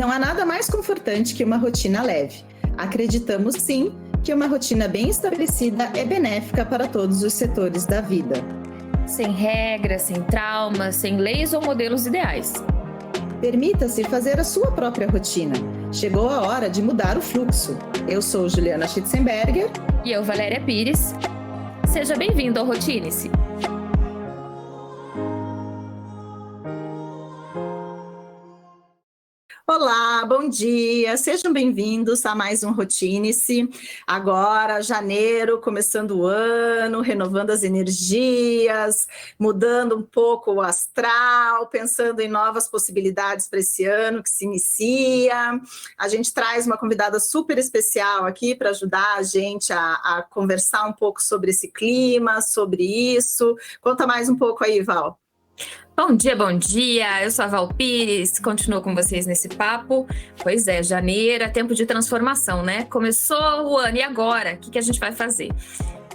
Não há nada mais confortante que uma rotina leve. Acreditamos sim que uma rotina bem estabelecida é benéfica para todos os setores da vida. Sem regras, sem traumas, sem leis ou modelos ideais. Permita-se fazer a sua própria rotina. Chegou a hora de mudar o fluxo. Eu sou Juliana Schitzenberger. E eu, Valéria Pires. Seja bem-vindo ao Rotine-se. Olá, bom dia, sejam bem-vindos a mais um Rotine-se. Agora, janeiro, começando o ano, renovando as energias, mudando um pouco o astral, pensando em novas possibilidades para esse ano que se inicia. A gente traz uma convidada super especial aqui para ajudar a gente a conversar um pouco sobre esse clima, sobre isso. Conta mais um pouco aí, Val. Bom dia, bom dia. Eu sou a Val Pires, continuo com vocês nesse papo. Pois é, janeiro é tempo de transformação, né? Começou o ano, e agora? O que a gente vai fazer?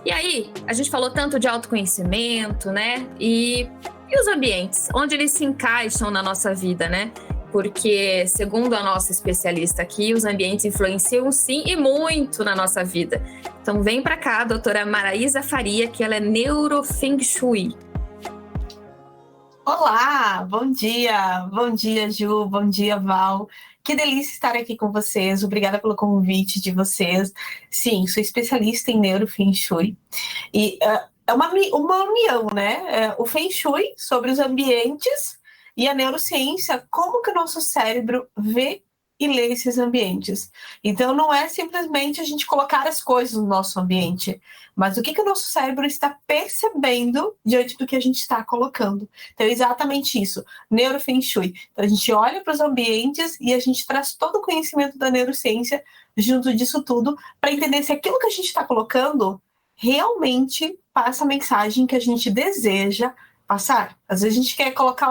E aí, a gente falou tanto de autoconhecimento, né? E os ambientes, onde eles se encaixam na nossa vida, né? Porque, segundo a nossa especialista aqui, os ambientes influenciam sim e muito na nossa vida. Então vem para cá, a doutora Maraísa Faria, que ela é neurofeng shui. Olá, bom dia Ju, bom dia Val, que delícia estar aqui com vocês, obrigada pelo convite de vocês. Sim, sou especialista em Neuro Feng Shui e é uma união, né? O Feng Shui sobre os ambientes e a neurociência, como que o nosso cérebro vê e lê esses ambientes. Então não é simplesmente a gente colocar as coisas no nosso ambiente, mas o que o nosso cérebro está percebendo diante do que a gente está colocando. Então é exatamente isso, Neuro Feng Shui. Então a gente olha para os ambientes e a gente traz todo o conhecimento da neurociência junto disso tudo para entender se aquilo que a gente está colocando realmente passa a mensagem que a gente deseja passar. Às vezes a gente quer colocar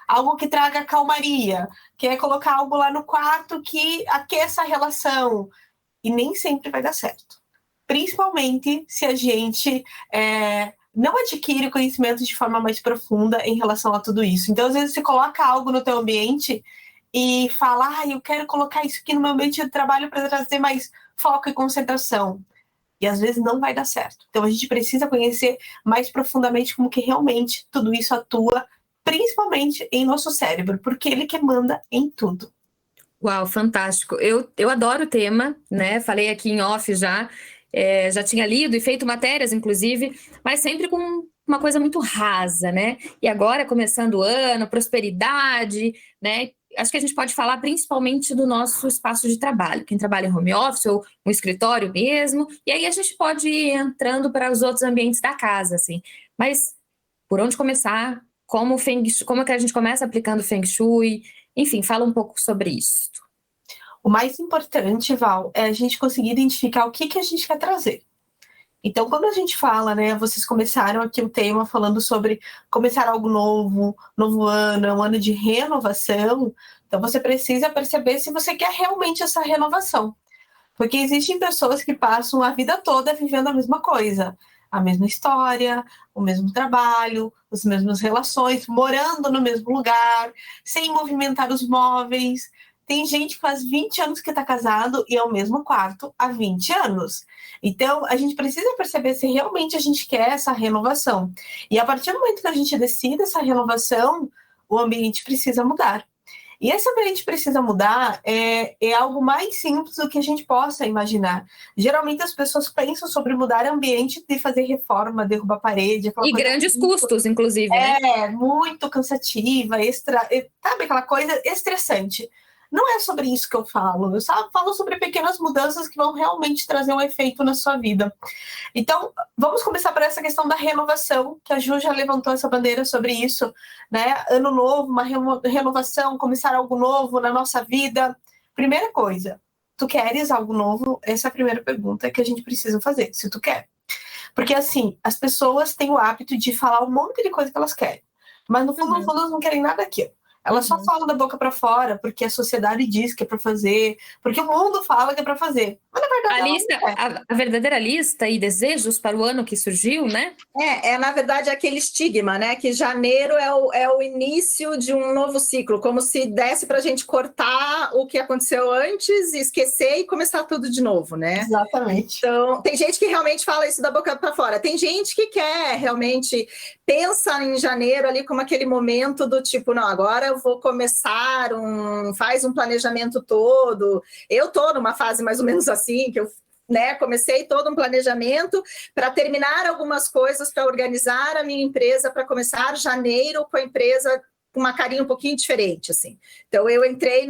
algo que traga calmaria, quer colocar algo lá no quarto que aqueça a relação, e nem sempre vai dar certo. Principalmente se a gente não adquire o conhecimento de forma mais profunda em relação a tudo isso. Então, às vezes, você coloca algo no teu ambiente e fala, eu quero colocar isso aqui no meu ambiente de trabalho para trazer mais foco e concentração. E às vezes não vai dar certo. Então a gente precisa conhecer mais profundamente como que realmente tudo isso atua, principalmente em nosso cérebro, porque ele que manda em tudo. Uau, fantástico. Eu adoro o tema, né? Falei aqui em off já, já tinha lido e feito matérias, inclusive, mas sempre com uma coisa muito rasa, né? E agora, começando o ano, prosperidade, né? Acho que a gente pode falar principalmente do nosso espaço de trabalho, quem trabalha em home office ou um escritório mesmo, e aí a gente pode ir entrando para os outros ambientes da casa, assim. Mas por onde começar? Como é que a gente começa aplicando Feng Shui? Enfim, fala um pouco sobre isso. O mais importante, Val, é a gente conseguir identificar o que a gente quer trazer. Então, quando a gente fala, né, vocês começaram aqui o tema falando sobre começar algo novo, novo ano, é um ano de renovação, então você precisa perceber se você quer realmente essa renovação. Porque existem pessoas que passam a vida toda vivendo a mesma coisa, a mesma história, o mesmo trabalho, as mesmas relações, morando no mesmo lugar, sem movimentar os móveis. Tem gente que faz 20 anos que está casado e é o mesmo quarto há 20 anos. Então, a gente precisa perceber se realmente a gente quer essa renovação. E a partir do momento que a gente decide essa renovação, o ambiente precisa mudar. E esse ambiente precisa mudar é algo mais simples do que a gente possa imaginar. Geralmente as pessoas pensam sobre mudar ambiente de fazer reforma, derrubar parede. E grandes custos, inclusive, né? Muito cansativa, sabe aquela coisa estressante. Não é sobre isso que eu falo. Eu falo sobre pequenas mudanças que vão realmente trazer um efeito na sua vida. Então, vamos começar por essa questão da renovação, que a Ju já levantou essa bandeira sobre isso, né? Ano novo, uma renovação, começar algo novo na nossa vida. Primeira coisa, tu queres algo novo? Essa é a primeira pergunta que a gente precisa fazer, se tu quer. Porque, assim, as pessoas têm o hábito de falar um monte de coisa que elas querem. Mas, no fundo, elas não querem nada daquilo. Elas só falam da boca para fora, porque a sociedade diz que é para fazer, porque o mundo fala que é para fazer. Mas na verdade A verdadeira lista e desejos para o ano que surgiu, né? Na verdade, aquele estigma, né? Que janeiro é o início de um novo ciclo, como se desse para a gente cortar o que aconteceu antes, esquecer e começar tudo de novo, né? Exatamente. Então, tem gente que realmente fala isso da boca para fora. Tem gente que quer realmente pensa em janeiro ali como aquele momento do tipo, não, agora eu vou começar faz um planejamento todo. Eu estou numa fase mais ou menos assim, que eu comecei todo um planejamento para terminar algumas coisas, para organizar a minha empresa, para começar janeiro com a empresa com uma carinha um pouquinho diferente, assim. Então, eu entrei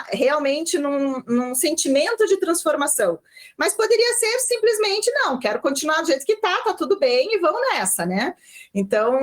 realmente num sentimento de transformação. Mas poderia ser simplesmente, não, quero continuar do jeito que tá tudo bem e vamos nessa, né? Então,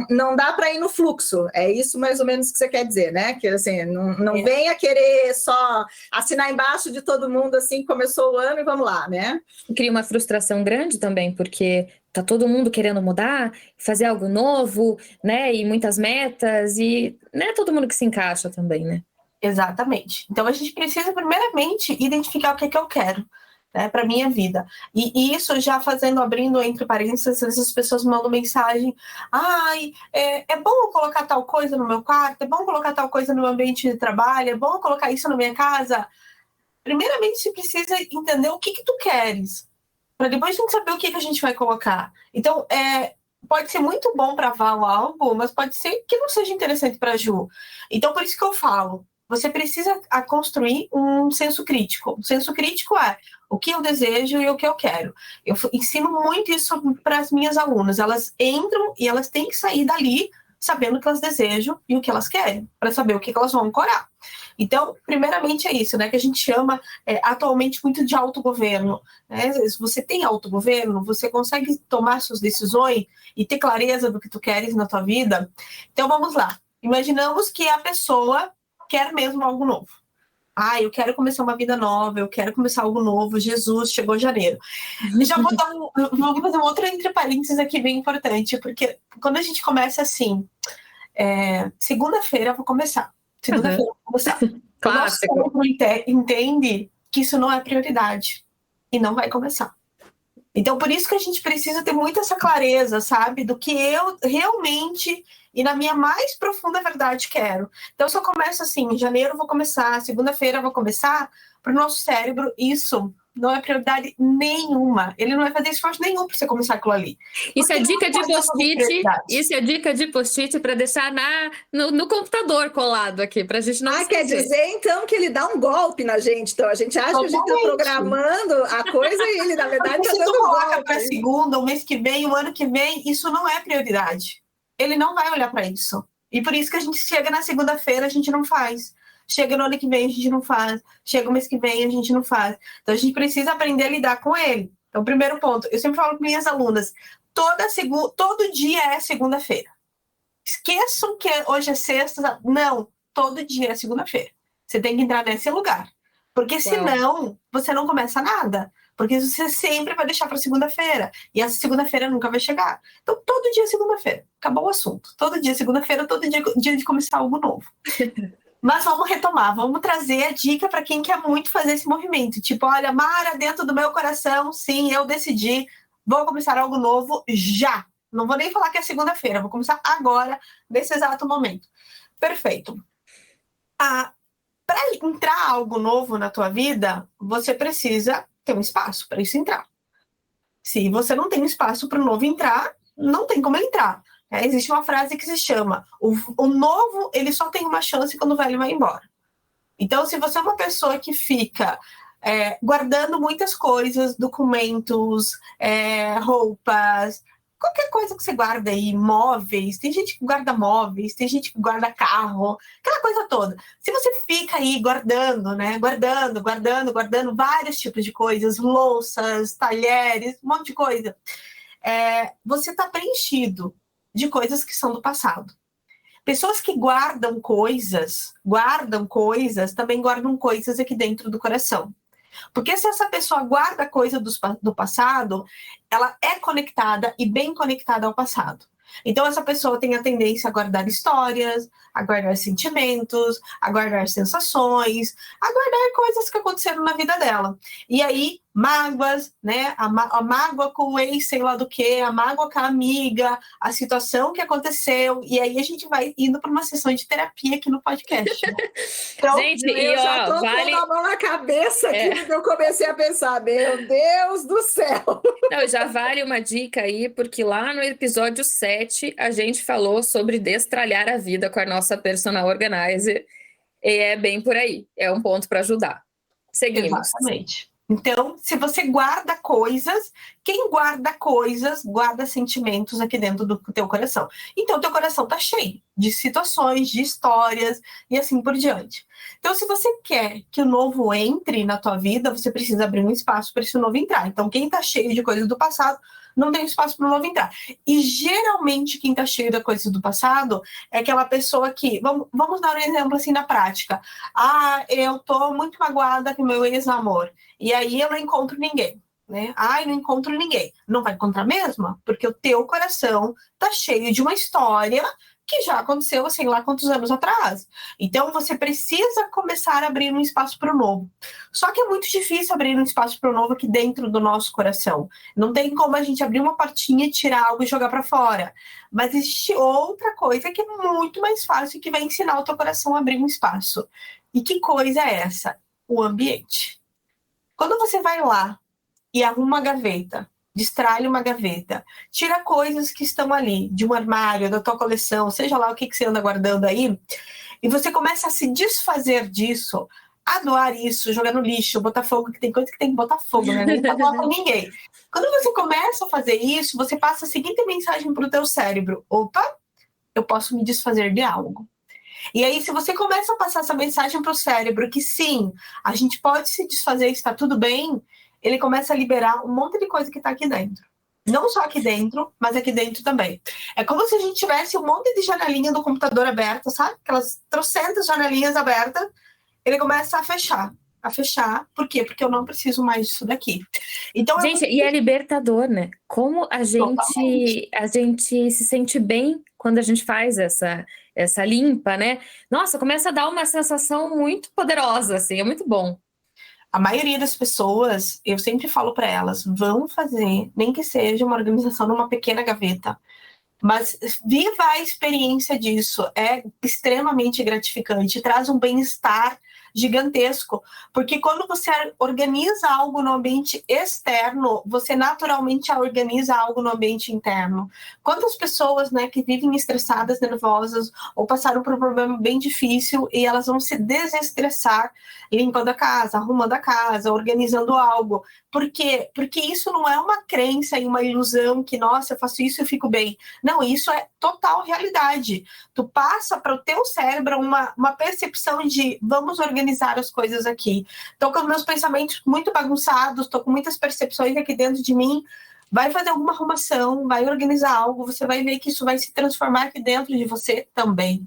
não dá para ir no fluxo. É isso mais ou menos que você quer dizer, né? Que, assim, não venha querer só assinar embaixo de todo mundo, assim, começou o ano e vamos lá, né? Cria uma frustração grande também, porque tá todo mundo querendo mudar, fazer algo novo, né? E muitas metas, e não é todo mundo que se encaixa também, né? Exatamente. Então, a gente precisa, primeiramente, identificar o que é que eu quero, né, para minha vida. E isso já abrindo entre parênteses, as pessoas mandam mensagem: ai, é bom colocar tal coisa no meu quarto, é bom colocar tal coisa no meu ambiente de trabalho, é bom colocar isso na minha casa. Primeiramente, você precisa entender o que tu queres, para depois a gente saber o que a gente vai colocar. Então, pode ser muito bom para Val algo, mas pode ser que não seja interessante para Ju. Então, por isso que eu falo, você precisa construir um senso crítico. O senso crítico é o que eu desejo e o que eu quero. Eu ensino muito isso para as minhas alunas. Elas entram e elas têm que sair dali sabendo o que elas desejam e o que elas querem, para saber o que elas vão ancorar. Então, primeiramente é isso, né, que a gente chama atualmente muito de autogoverno. Né? Se você tem autogoverno, você consegue tomar suas decisões e ter clareza do que tu queres na tua vida. Então, vamos lá. Imaginamos que a pessoa quer mesmo algo novo. Eu quero começar uma vida nova, eu quero começar algo novo. Jesus, chegou janeiro. Já vou fazer um outro entre parênteses aqui bem importante, porque quando a gente começa assim, segunda-feira eu vou começar. Segunda-feira eu vou começar. Clássico. O nosso cérebro entende que isso não é prioridade e não vai começar. Então, por isso que a gente precisa ter muito essa clareza, sabe? Do que eu realmente e na minha mais profunda verdade quero. Então, se eu começo assim, em janeiro eu vou começar, segunda-feira eu vou começar, para o nosso cérebro isso não é prioridade nenhuma. Ele não vai fazer esforço nenhum para você começar aquilo ali. Isso é dica de post-it. Isso é dica de post-it para deixar no computador colado aqui, para a gente não esquecer. Quer dizer, então, que ele dá um golpe na gente. Então, a gente acha que a gente está programando a coisa e ele, na verdade, está dando um golpe. Para segunda, o mês que vem, o ano que vem, isso não é prioridade. Ele não vai olhar para isso. E por isso que a gente chega na segunda-feira, a gente não faz. Chega no ano que vem, a gente não faz. Chega o mês que vem, a gente não faz. Então, a gente precisa aprender a lidar com ele. Então, primeiro ponto, eu sempre falo para minhas alunas, todo dia é segunda-feira. Esqueçam que hoje é sexta. Não, todo dia é segunda-feira. Você tem que entrar nesse lugar. Porque senão, você não começa nada. Porque você sempre vai deixar para segunda-feira. E essa segunda-feira nunca vai chegar. Então, todo dia é segunda-feira. Acabou o assunto. Todo dia é segunda-feira, todo dia é dia de começar algo novo. Mas vamos retomar, vamos trazer a dica para quem quer muito fazer esse movimento. Tipo, olha, Mara, dentro do meu coração, sim, eu decidi, vou começar algo novo já. Não vou nem falar que é segunda-feira, vou começar agora, nesse exato momento. Perfeito. Para entrar algo novo na tua vida, você precisa ter um espaço para isso entrar. Se você não tem espaço para o novo entrar, não tem como ele entrar. Existe uma frase que se chama: o novo, ele só tem uma chance quando o velho vai embora. Então, se você é uma pessoa que fica guardando muitas coisas, documentos, roupas, qualquer coisa que você guarda aí, móveis, tem gente que guarda móveis, tem gente que guarda carro, aquela coisa toda. Se você fica aí guardando, né, guardando vários tipos de coisas, louças, talheres, um monte de coisa, você está preenchido de coisas que são do passado. Pessoas que guardam coisas, também guardam coisas aqui dentro do coração. Porque se essa pessoa guarda coisa do passado, ela é conectada e bem conectada ao passado. Então, essa pessoa tem a tendência a guardar histórias, a guardar sentimentos, a guardar sensações, a guardar coisas que aconteceram na vida dela. E aí, mágoas, né? A mágoa com o ex, sei lá do que, a mágoa com a amiga, a situação que aconteceu. E aí, a gente vai indo para uma sessão de terapia aqui no podcast. Então, gente, eu já tô pondo a mão na cabeça aqui, porque eu comecei a pensar, meu Deus do céu! Não, já vale uma dica aí, porque lá no episódio 7 a gente falou sobre destralhar a vida com a nossa personal organizer. E é bem por aí, é um ponto para ajudar. Seguimos. Exatamente. Então, se você guarda coisas, quem guarda coisas, guarda sentimentos aqui dentro do teu coração. Então, teu coração tá cheio de situações, de histórias e assim por diante. Então, se você quer que o novo entre na tua vida, você precisa abrir um espaço para esse novo entrar. Então, quem tá cheio de coisas do passado, não tem espaço para o novo entrar. E, geralmente, quem tá cheio de coisas do passado é aquela pessoa que... Vamos dar um exemplo assim na prática. Ah, eu tô muito magoada com meu ex-amor. E aí eu não encontro ninguém, né? Ai, não encontro ninguém. Não vai encontrar mesmo? Porque o teu coração tá cheio de uma história que já aconteceu, sei lá quantos anos atrás. Então, você precisa começar a abrir um espaço para o novo. Só que é muito difícil abrir um espaço para o novo aqui dentro do nosso coração. Não tem como a gente abrir uma portinha, tirar algo e jogar para fora. Mas existe outra coisa que é muito mais fácil, que vai ensinar o teu coração a abrir um espaço. E que coisa é essa? O ambiente. Quando você vai lá e arruma uma gaveta, destrai uma gaveta, tira coisas que estão ali, de um armário, da tua coleção, seja lá o que você anda guardando aí, e você começa a se desfazer disso, a doar isso, jogar no lixo, botar fogo, que tem coisa que tem que botar fogo, né? Nem pra falar pra ninguém. Quando você começa a fazer isso, você passa a seguinte mensagem pro teu cérebro: opa, eu posso me desfazer de algo. E aí, se você começa a passar essa mensagem para o cérebro que sim, a gente pode se desfazer, está tudo bem, ele começa a liberar um monte de coisa que está aqui dentro. Não só aqui dentro, mas aqui dentro também. É como se a gente tivesse um monte de janelinha do computador aberta, sabe? Aquelas trocentas janelinhas abertas, ele começa a fechar. A fechar, por quê? Porque eu não preciso mais disso daqui. Então, gente, e é libertador, né? Como a gente se sente bem quando a gente faz essa limpa, né? Nossa, começa a dar uma sensação muito poderosa, assim, é muito bom. A maioria das pessoas, eu sempre falo para elas, vão fazer, nem que seja uma organização numa pequena gaveta, mas viva a experiência disso, é extremamente gratificante, traz um bem-estar gigantesco, porque quando você organiza algo no ambiente externo, você naturalmente organiza algo no ambiente interno. Quantas pessoas, né, que vivem estressadas, nervosas, ou passaram por um problema bem difícil e elas vão se desestressar limpando a casa, arrumando a casa, organizando algo. Por quê? Porque isso não é uma crença e uma ilusão que, nossa, eu faço isso e eu fico bem. Não, isso é total realidade. Tu passa para o teu cérebro uma percepção de vamos organizar as coisas aqui. Estou com os meus pensamentos muito bagunçados, estou com muitas percepções aqui dentro de mim. Vai fazer alguma arrumação, vai organizar algo, você vai ver que isso vai se transformar aqui dentro de você também.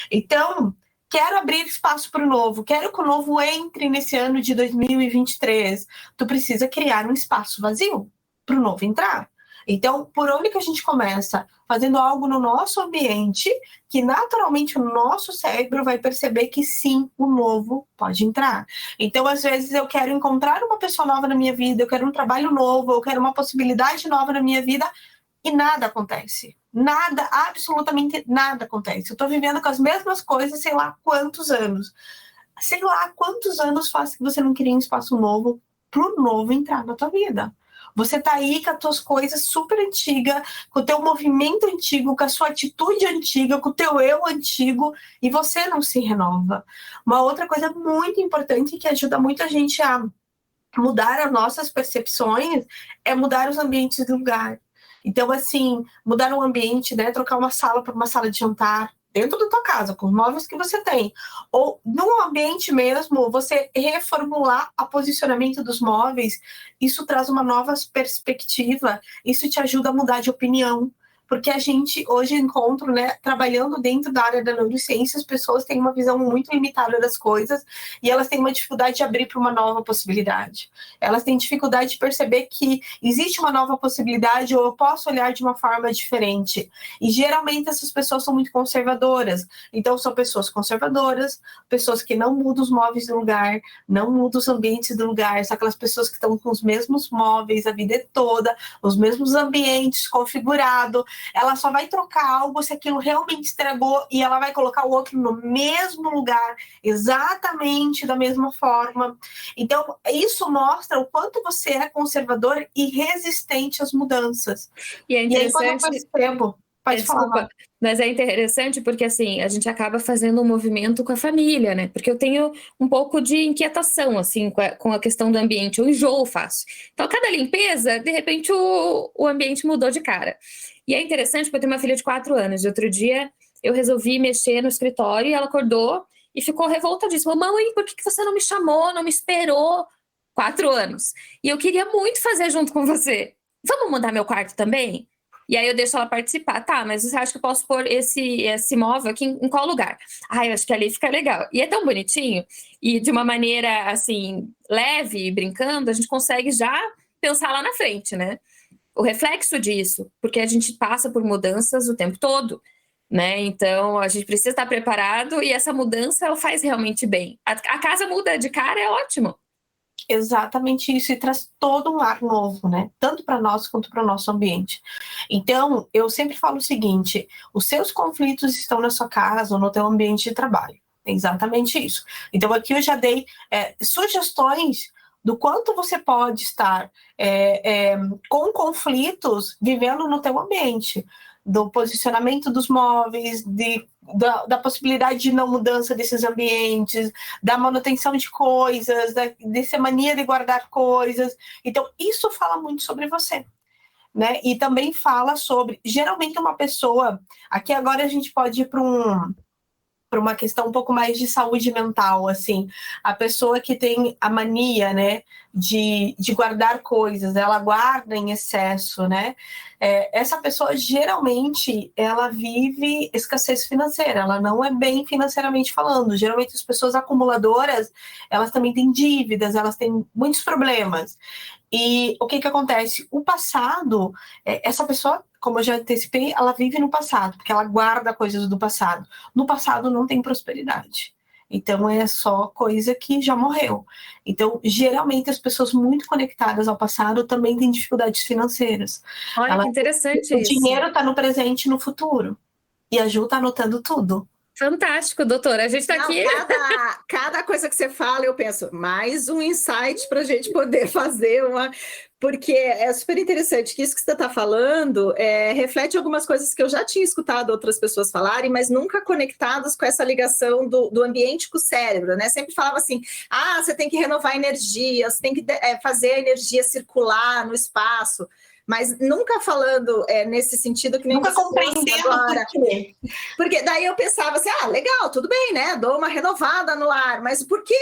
Então, quero abrir espaço para o novo, quero que o novo entre nesse ano de 2023. Tu precisa criar um espaço vazio para o novo entrar. Então, por onde que a gente começa? Fazendo algo no nosso ambiente, que naturalmente o nosso cérebro vai perceber que sim, o novo pode entrar. Então, às vezes, eu quero encontrar uma pessoa nova na minha vida, eu quero um trabalho novo, eu quero uma possibilidade nova na minha vida, e nada acontece. Nada, absolutamente nada acontece. Eu estou vivendo com as mesmas coisas, sei lá quantos anos. Sei lá quantos anos faz que você não cria um espaço novo para o novo entrar na tua vida. Você tá aí com as tuas coisas super antigas, com o teu movimento antigo, com a sua atitude antiga, com o teu eu antigo, e você não se renova. Uma outra coisa muito importante que ajuda muito a gente a mudar as nossas percepções é mudar os ambientes de lugar. Então, assim, mudar um ambiente, né? Trocar uma sala por uma sala de jantar, dentro da tua casa, com os móveis que você tem. Ou no ambiente mesmo, você reformular o posicionamento dos móveis, isso traz uma nova perspectiva, isso te ajuda a mudar de opinião. porque a gente hoje encontra, né, trabalhando dentro da área da neurociência, as pessoas têm uma visão muito limitada das coisas e elas têm uma dificuldade de abrir para uma nova possibilidade. Elas têm dificuldade de perceber que existe uma nova possibilidade ou eu posso olhar de uma forma diferente. E geralmente essas pessoas são muito conservadoras. Então são pessoas conservadoras, pessoas que não mudam os móveis do lugar, não mudam os ambientes do lugar, são aquelas pessoas que estão com os mesmos móveis a vida toda, os mesmos ambientes configurados. Ela só vai trocar algo se aquilo realmente estragou e ela vai colocar o outro no mesmo lugar, exatamente da mesma forma. Então, isso mostra o quanto você é conservador e resistente às mudanças. E é interessante... E aí, quando eu percebo... Pode Desculpa, falar. mas é interessante porque, assim, a gente acaba fazendo um movimento com a família, né? Porque eu tenho um pouco de inquietação, assim, com a questão do ambiente. Eu enjoo fácil. Então, cada limpeza, de repente, o ambiente mudou de cara. E é interessante porque eu tenho uma filha de 4 anos. E outro dia, eu resolvi mexer no escritório e ela acordou e ficou revoltadíssima. Mamãe, por que você não me chamou, não me esperou? 4 anos. E eu queria muito fazer junto com você. Vamos mudar meu quarto também? E aí eu deixo ela participar. Tá, mas você acha que eu posso pôr esse móvel aqui em qual lugar? Ah, eu acho que ali fica legal. E é tão bonitinho. E de uma maneira, assim, leve, brincando, a gente consegue já pensar lá na frente, né? O reflexo disso, porque a gente passa por mudanças o tempo todo, né? Então, a gente precisa estar preparado e essa mudança, ela faz realmente bem. A casa muda de cara, é ótimo. Exatamente isso, e traz todo um ar novo, né? Tanto para nós quanto para o nosso ambiente. Então, eu sempre falo o seguinte: os seus conflitos estão na sua casa ou no teu ambiente de trabalho. É exatamente isso. Então, aqui eu já dei sugestões do quanto você pode estar com conflitos vivendo no teu ambiente, do posicionamento dos móveis, da possibilidade de não mudança desses ambientes, da manutenção de coisas, dessa mania de guardar coisas. Então, isso fala muito sobre você, né? E também fala sobre, geralmente, uma pessoa... Aqui agora a gente pode ir para uma questão um pouco mais de saúde mental, assim. A pessoa que tem a mania, né, de guardar coisas, ela guarda em excesso, né? Essa pessoa, geralmente, ela vive escassez financeira, ela não é bem financeiramente falando. Geralmente, as pessoas acumuladoras, elas também têm dívidas, elas têm muitos problemas. E o que acontece? O passado, essa pessoa, como eu já antecipei, ela vive no passado, porque ela guarda coisas do passado. No passado não tem prosperidade. Então, é só coisa que já morreu. Então, geralmente, as pessoas muito conectadas ao passado também têm dificuldades financeiras. Olha, que interessante isso. O dinheiro está no presente e no futuro. E a Ju está anotando tudo. Fantástico, doutora. A gente está aqui. Cada coisa que você fala, eu penso, mais um insight para a gente poder fazer uma. Porque é super interessante que isso que você está falando reflete algumas coisas que eu já tinha escutado outras pessoas falarem, mas nunca conectadas com essa ligação do ambiente com o cérebro, né? Sempre falava assim, você tem que renovar a energia, você tem que fazer a energia circular no espaço. Mas nunca falando nesse sentido que nem nunca compreendendo agora. Porque daí eu pensava assim, legal, tudo bem, né? Dou uma renovada no ar, mas por que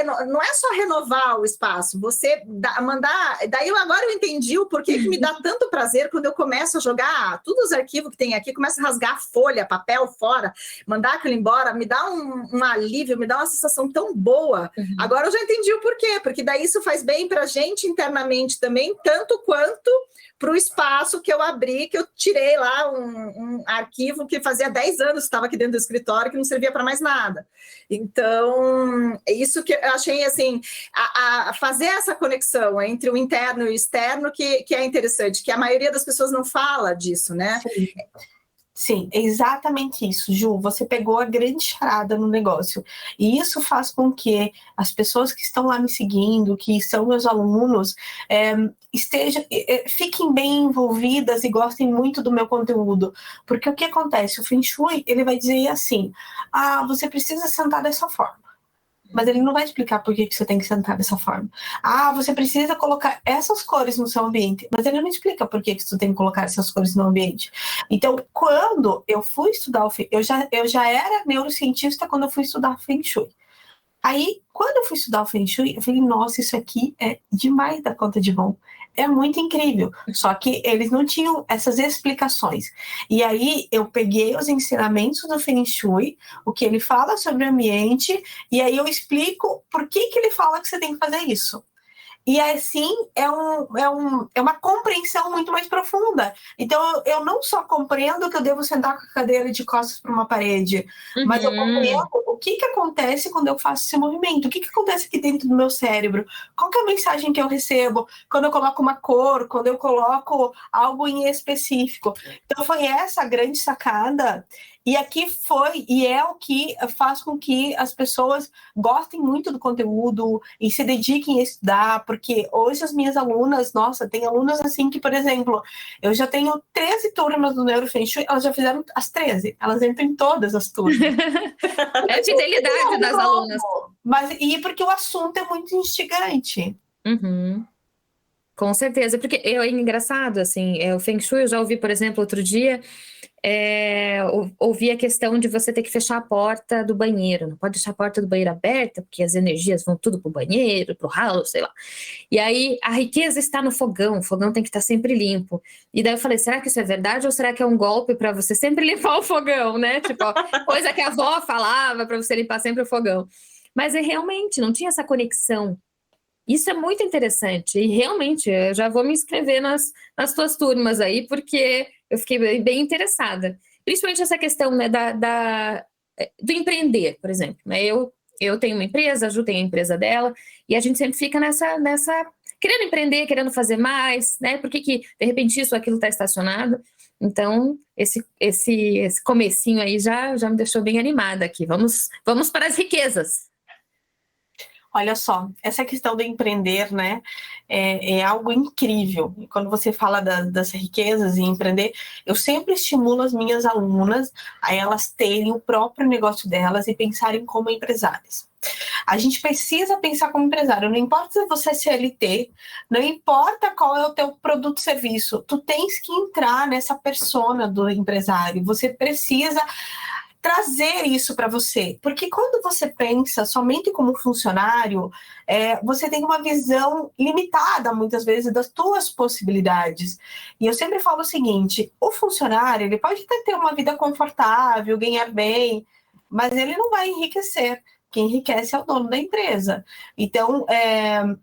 não é só renovar o espaço? Você mandar... Daí agora eu entendi o porquê que me dá tanto prazer quando eu começo a jogar todos os arquivos que tem aqui, começo a rasgar folha, papel fora, mandar aquilo embora, me dá um alívio, me dá uma sensação tão boa. Uhum. Agora eu já entendi o porquê, porque daí isso faz bem pra gente internamente também, tanto quanto para o espaço que eu abri, que eu tirei lá um arquivo que fazia 10 anos que estava aqui dentro do escritório, que não servia para mais nada. Então, é isso que eu achei, assim, a fazer essa conexão entre o interno e o externo que é interessante, que a maioria das pessoas não fala disso, né? Sim, é exatamente isso, Ju. Você pegou a grande charada no negócio. E isso faz com que as pessoas que estão lá me seguindo, que são meus alunos, fiquem bem envolvidas e gostem muito do meu conteúdo. Porque o que acontece? O Feng Shui, ele vai dizer assim, você precisa sentar dessa forma. Mas ele não vai explicar por que você tem que sentar dessa forma. Você precisa colocar essas cores no seu ambiente. Mas ele não explica por que você tem que colocar essas cores no ambiente. Então, quando eu fui estudar eu já era neurocientista quando eu fui estudar Feng Shui. Aí, quando eu fui estudar o Feng Shui, eu falei, nossa, isso aqui é demais da conta de bom. É muito incrível. Só que eles não tinham essas explicações. E aí, eu peguei os ensinamentos do Feng Shui, o que ele fala sobre o ambiente, e aí eu explico por que ele fala que você tem que fazer isso. E assim, é uma compreensão muito mais profunda. Então, eu não só compreendo que eu devo sentar com a cadeira de costas para uma parede, mas eu compreendo o que acontece quando eu faço esse movimento, o que acontece aqui dentro do meu cérebro, qual que é a mensagem que eu recebo quando eu coloco uma cor, quando eu coloco algo em específico. Então, foi essa a grande sacada. E aqui e é o que faz com que as pessoas gostem muito do conteúdo e se dediquem a estudar, porque hoje as minhas alunas, nossa, tem alunas assim que, por exemplo, eu já tenho 13 turmas do Neuro Feng Shui, elas já fizeram as 13, elas entram em todas as turmas. É a fidelidade das alunas. E porque o assunto é muito instigante. Uhum. Com certeza, porque é engraçado, assim, o Feng Shui, eu já ouvi, por exemplo, outro dia, ouvi a questão de você ter que fechar a porta do banheiro, não pode deixar a porta do banheiro aberta, porque as energias vão tudo pro banheiro, pro ralo, sei lá. E aí, a riqueza está no fogão, o fogão tem que estar sempre limpo. E daí eu falei, será que isso é verdade ou será que é um golpe para você sempre limpar o fogão, né? Tipo, coisa que a avó falava para você limpar sempre o fogão. Mas realmente, não tinha essa conexão. Isso é muito interessante e realmente eu já vou me inscrever nas tuas turmas aí, porque eu fiquei bem interessada. Principalmente essa questão, né, do empreender, por exemplo. Né? Eu tenho uma empresa, a Ju tem a empresa dela, e a gente sempre fica nessa querendo empreender, querendo fazer mais, né? Por que de repente isso ou aquilo está estacionado? Então, esse comecinho aí já me deixou bem animada aqui. Vamos para as riquezas. Olha só, essa questão do empreender, né, é algo incrível. E quando você fala das riquezas e empreender, eu sempre estimulo as minhas alunas a elas terem o próprio negócio delas e pensarem como empresárias. A gente precisa pensar como empresário, não importa se você é CLT, não importa qual é o teu produto ou serviço, tu tens que entrar nessa persona do empresário, você precisa trazer isso para você, porque quando você pensa somente como funcionário, você tem uma visão limitada, muitas vezes, das suas possibilidades. E eu sempre falo o seguinte, o funcionário, ele pode até ter uma vida confortável, ganhar bem, mas ele não vai enriquecer. Quem enriquece é o dono da empresa. Então,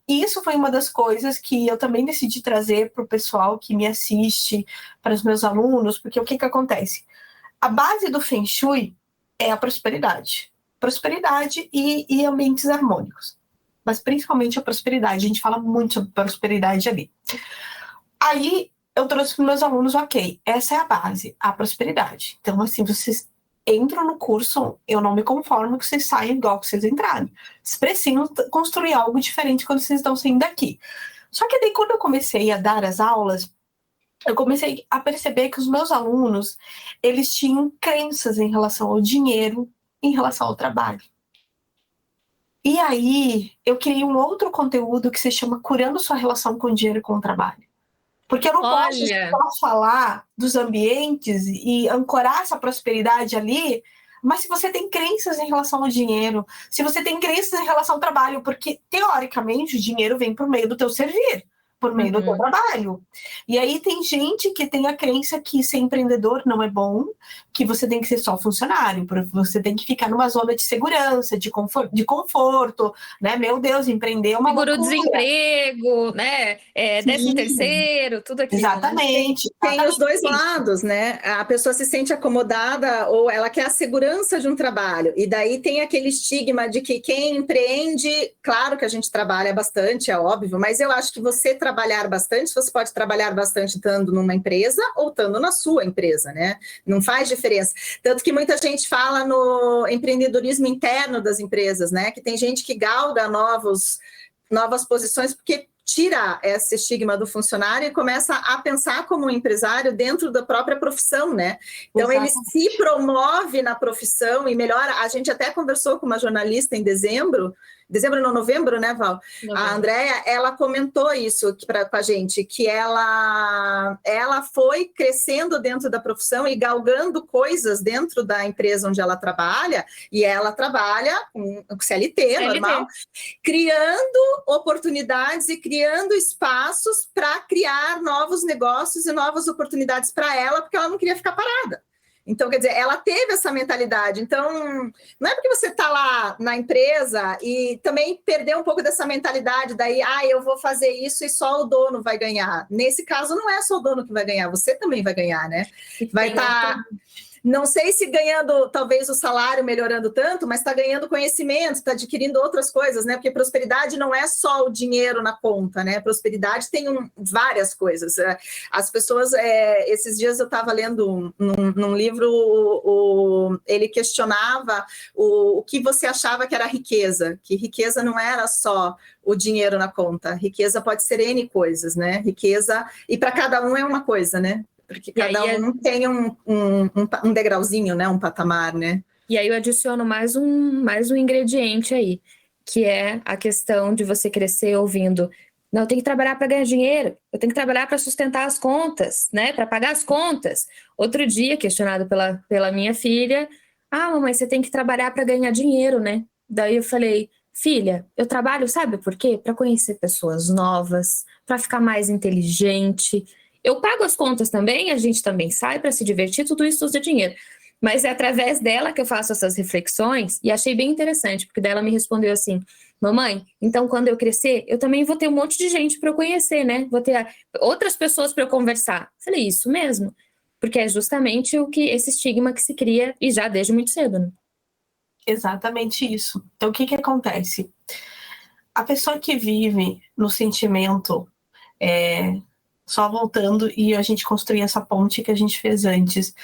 isso foi uma das coisas que eu também decidi trazer para o pessoal que me assiste, para os meus alunos, porque o que acontece? A base do Feng Shui é a prosperidade. Prosperidade e ambientes harmônicos. Mas principalmente a prosperidade. A gente fala muito sobre prosperidade ali. Aí eu trouxe para os meus alunos, ok, essa é a base, a prosperidade. Então, assim, vocês entram no curso, eu não me conformo que vocês saiam igual que vocês entraram. Vocês precisam construir algo diferente quando vocês estão saindo daqui. Só que daí, quando eu comecei a dar as aulas, eu comecei a perceber que os meus alunos, eles tinham crenças em relação ao dinheiro, em relação ao trabalho. E aí, eu criei um outro conteúdo que se chama Curando Sua Relação com o Dinheiro e com o Trabalho. Porque eu não posso só falar dos ambientes e ancorar essa prosperidade ali, mas se você tem crenças em relação ao dinheiro, se você tem crenças em relação ao trabalho, porque, teoricamente, o dinheiro vem por meio do teu servir, por meio do teu trabalho. E aí tem gente que tem a crença que ser empreendedor não é bom, que você tem que ser só funcionário, você tem que ficar numa zona de segurança, de conforto, né? Meu Deus, empreender é uma seguro-desemprego, né? 13º, tudo aquilo. Exatamente. Tem os dois lados, né? A pessoa se sente acomodada ou ela quer a segurança de um trabalho. E daí tem aquele estigma de que quem empreende, claro que a gente trabalha bastante, é óbvio, mas eu acho que você trabalhar bastante, você pode trabalhar bastante estando numa empresa ou estando na sua empresa, né? Não faz diferença. Tanto que muita gente fala no empreendedorismo interno das empresas, né? Que tem gente que galga novas posições porque tira esse estigma do funcionário e começa a pensar como um empresário dentro da própria profissão, né? Então, ele se promove na profissão e melhora. A gente até conversou com uma jornalista em novembro, né, Val? Novembro. A Andréia, ela comentou isso com a gente, que ela foi crescendo dentro da profissão e galgando coisas dentro da empresa onde ela trabalha, e ela trabalha com CLT, normal, criando oportunidades e criando espaços para criar novos negócios e novas oportunidades para ela, porque ela não queria ficar parada. Então, quer dizer, ela teve essa mentalidade. Então, não é porque você está lá na empresa e também perdeu um pouco dessa mentalidade daí, eu vou fazer isso e só o dono vai ganhar. Nesse caso, não é só o dono que vai ganhar, você também vai ganhar, né? Vai estar... Não sei se ganhando, talvez, o salário melhorando tanto, mas está ganhando conhecimento, está adquirindo outras coisas, né? Porque prosperidade não é só o dinheiro na conta, né? Prosperidade tem várias coisas. As pessoas, esses dias eu estava lendo num livro, ele questionava o que você achava que era riqueza, que riqueza não era só o dinheiro na conta, riqueza pode ser N coisas, né? Riqueza, e para cada um é uma coisa, né? Porque cada um tem um degrauzinho, né? Um patamar, né? E aí eu adiciono mais um ingrediente aí, que é a questão de você crescer ouvindo: não, eu tenho que trabalhar para ganhar dinheiro, eu tenho que trabalhar para sustentar as contas, né? Para pagar as contas. Outro dia, questionado pela minha filha: mamãe, você tem que trabalhar para ganhar dinheiro, né? Daí eu falei: filha, eu trabalho, sabe por quê? Para conhecer pessoas novas, para ficar mais inteligente. Eu pago as contas também, a gente também sai para se divertir, tudo isso usa dinheiro. Mas é através dela que eu faço essas reflexões, e achei bem interessante, porque dela me respondeu assim: mamãe, então quando eu crescer, eu também vou ter um monte de gente para eu conhecer, né? Vou ter outras pessoas para eu conversar. Falei: isso mesmo, porque é justamente esse estigma que se cria, e já desde muito cedo, né? Exatamente isso. Então, o que acontece? A pessoa que vive no sentimento... Só voltando e a gente construir essa ponte que a gente fez antes.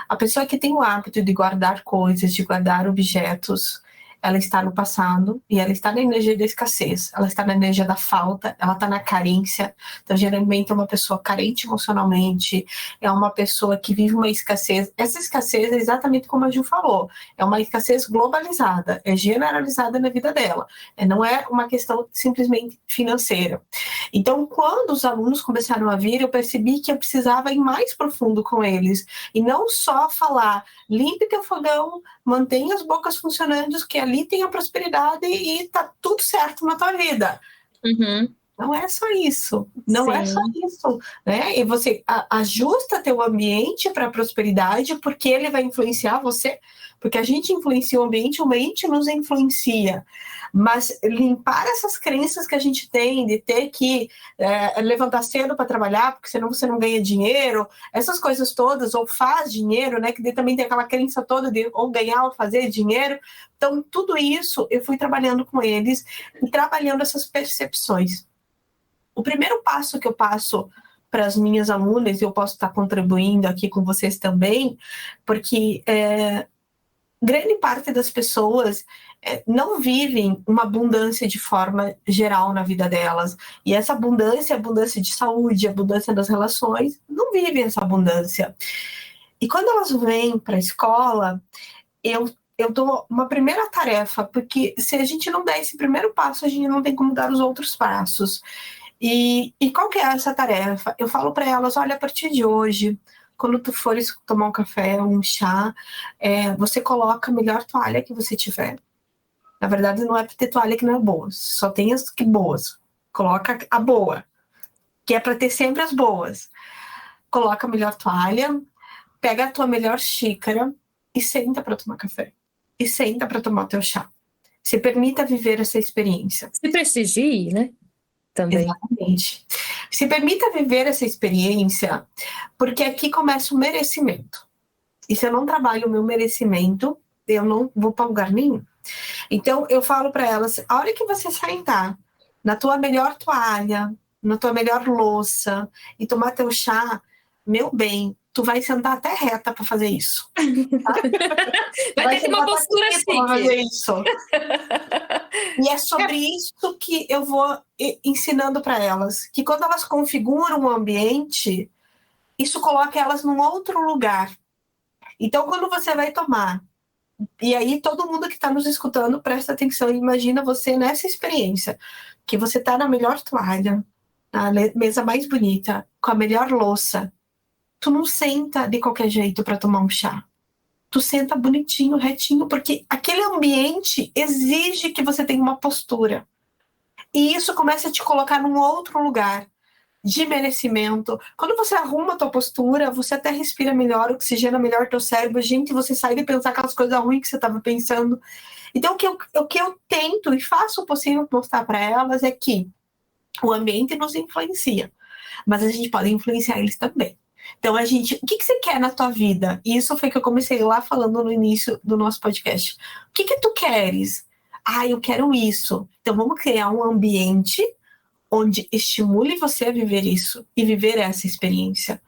A pessoa que tem o hábito de guardar coisas, de guardar objetos, ela está no passado e ela está na energia da escassez, ela está na energia da falta, ela está na carência. Então, geralmente é uma pessoa carente emocionalmente, é uma pessoa que vive uma escassez. Essa escassez é exatamente como a Ju falou, é uma escassez globalizada, é generalizada na vida dela, não é uma questão simplesmente financeira. Então, quando os alunos começaram a vir, eu percebi que eu precisava ir mais profundo com eles, e não só falar: limpe teu fogão, mantenha as bocas funcionando, que ali tem a prosperidade e tá tudo certo na tua vida. Uhum. Não é só isso. Não é só isso, né? E você ajusta teu ambiente para a prosperidade, porque ele vai influenciar você, porque a gente influencia o ambiente nos influencia. Mas limpar essas crenças que a gente tem de ter que levantar cedo para trabalhar, porque senão você não ganha dinheiro, essas coisas todas, ou faz dinheiro, né? Que também tem aquela crença toda de ou ganhar ou fazer dinheiro. Então, tudo isso eu fui trabalhando com eles e trabalhando essas percepções. O primeiro passo que eu passo para as minhas alunas, e eu posso estar contribuindo aqui com vocês também, porque grande parte das pessoas não vivem uma abundância de forma geral na vida delas. E essa abundância, abundância de saúde, abundância das relações, não vivem essa abundância. E quando elas vêm para a escola, eu dou uma primeira tarefa, porque se a gente não der esse primeiro passo, a gente não tem como dar os outros passos. E qual que é essa tarefa? Eu falo para elas: olha, a partir de hoje, quando tu fores tomar um café, um chá, você coloca a melhor toalha que você tiver. Na verdade, não é para ter toalha que não é boa, só tem as que boas. Coloca a boa, que é para ter sempre as boas. Coloca a melhor toalha, pega a tua melhor xícara e senta para tomar café. E senta para tomar o teu chá. Se permita viver essa experiência. Se prestigie, né? Também. Exatamente. Se permita viver essa experiência, porque aqui começa o merecimento. E se eu não trabalho o meu merecimento, eu não vou para lugar nenhum. Então, eu falo para elas: a hora que você sentar na tua melhor toalha, na tua melhor louça e tomar teu chá, meu bem, tu vai sentar até reta para fazer isso. Tá? Vai ter que ter uma postura chique. Fazer isso. E é sobre isso que eu vou ensinando para elas, que quando elas configuram um ambiente, isso coloca elas num outro lugar. Então, quando você vai tomar, e aí todo mundo que está nos escutando, presta atenção, imagina você nessa experiência, que você está na melhor toalha, na mesa mais bonita, com a melhor louça. Tu não senta de qualquer jeito para tomar um chá. Tu senta bonitinho, retinho, porque aquele ambiente exige que você tenha uma postura. E isso começa a te colocar num outro lugar de merecimento. Quando você arruma a tua postura, você até respira melhor, oxigena melhor teu cérebro. Gente, você sai de pensar aquelas coisas ruins que você estava pensando. Então, o que eu tento e faço o possível para mostrar para elas é que o ambiente nos influencia, mas a gente pode influenciar eles também. Então, o que você quer na tua vida? E isso foi que eu comecei lá falando no início do nosso podcast. O que tu queres? Eu quero isso. Então, vamos criar um ambiente onde estimule você a viver isso e viver essa experiência.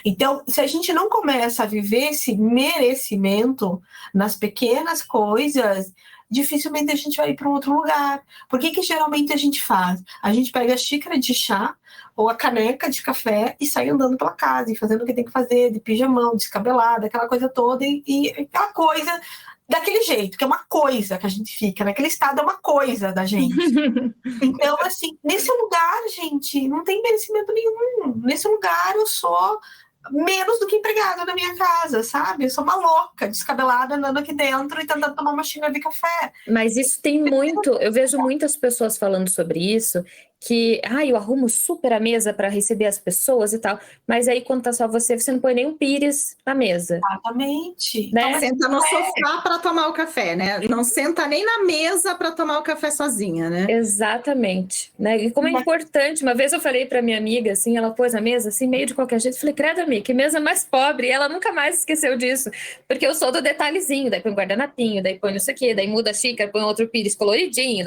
Então, se a gente não começa a viver esse merecimento nas pequenas coisas, dificilmente a gente vai ir para um outro lugar. Por que geralmente a gente faz? A gente pega a xícara de chá ou a caneca de café e sai andando pela casa e fazendo o que tem que fazer, de pijamão, descabelada, aquela coisa toda, e aquela coisa daquele jeito, que é uma coisa que a gente fica, naquele estado é uma coisa da gente. Então, assim, nesse lugar, gente, não tem merecimento nenhum. Nesse lugar eu sou menos do que empregada na minha casa, sabe? Eu sou uma louca, descabelada, andando aqui dentro e tentando tomar uma xícara de café. Mas isso tem muito, eu vejo muitas pessoas falando sobre isso, que, eu arrumo super a mesa para receber as pessoas e tal, mas aí quando tá só você não põe nem um pires na mesa. Exatamente. Né? Não senta no sofá para tomar o café, né? Não senta nem na mesa para tomar o café sozinha, né? Exatamente. Né? E como é importante, uma vez eu falei para minha amiga, assim, ela pôs a mesa, assim, meio de qualquer jeito, eu falei, credo, amiga, que mesa mais pobre, e ela nunca mais esqueceu disso, porque eu sou do detalhezinho, daí põe um guardanapinho, daí põe não sei o quê, daí muda a xícara, põe outro pires coloridinho,